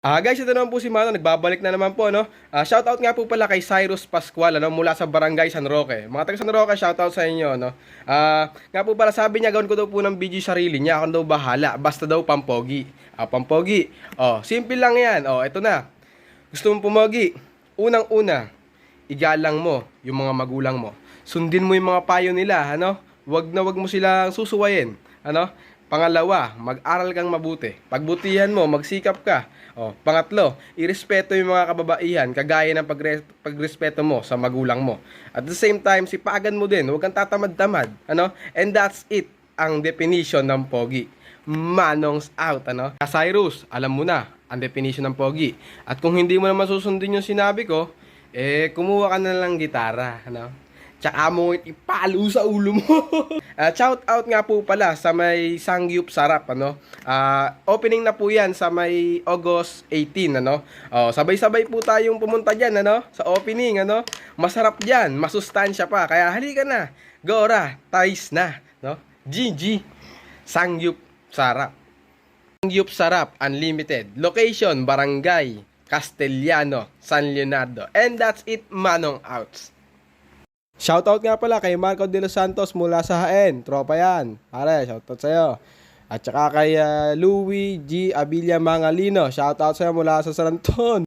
Guys, ito naman po si Mano, nagbabalik na naman po, no? Shoutout nga po pala kay Cyrus Pascual, ano, mula sa Barangay San Roque. Mga taga San Roque, shoutout sa inyo, no? Nga po pala, sabi niya, gawin ko daw po ng video sarili niya, ako daw bahala, basta daw pampogi. Pampogi. Simple lang yan. Ito na. Gusto mong pumogi? Unang-una, igalang mo yung mga magulang mo. Sundin mo yung mga payo nila, ano? Wag na wag mo silang susuwayin, ano? Pangalawa, mag-aral kang mabuti. Pagbutihan mo, magsikap ka. Pangatlo, irespeto yung mga kababaihan kagaya ng pagrespeto mo sa magulang mo. At the same time, sipagan mo din. Huwag kang tatamad-tamad, ano? And that's it, ang definition ng pogi. Manong's out, ano? Cyrus, alam mo na ang definition ng pogi. At kung hindi mo naman susundin yung sinabi ko, kumuha ka na lang gitara, ano? Tsaka mo ipalo sa ulo mo. Shout out nga po pala sa may Sangyup Sarap, ano? Opening na po 'yan sa may August 18, ano? Sabay-sabay po tayong pumunta diyan, ano? Sa opening, ano? Masarap diyan, masustansya pa. Kaya halika na. Gora, tais na, no? GG. Sangyup Sarap. Sangyup Sarap Unlimited. Location Barangay Castellano, San Leonardo. And that's it, Manong Outs. Shoutout nga pala kay Marco de los Santos mula sa Haen. Tropa yan. Pare, shoutout sa'yo. At saka kay Louis G. Abilia Mangalino. Shoutout sa'yo mula sa San Anton.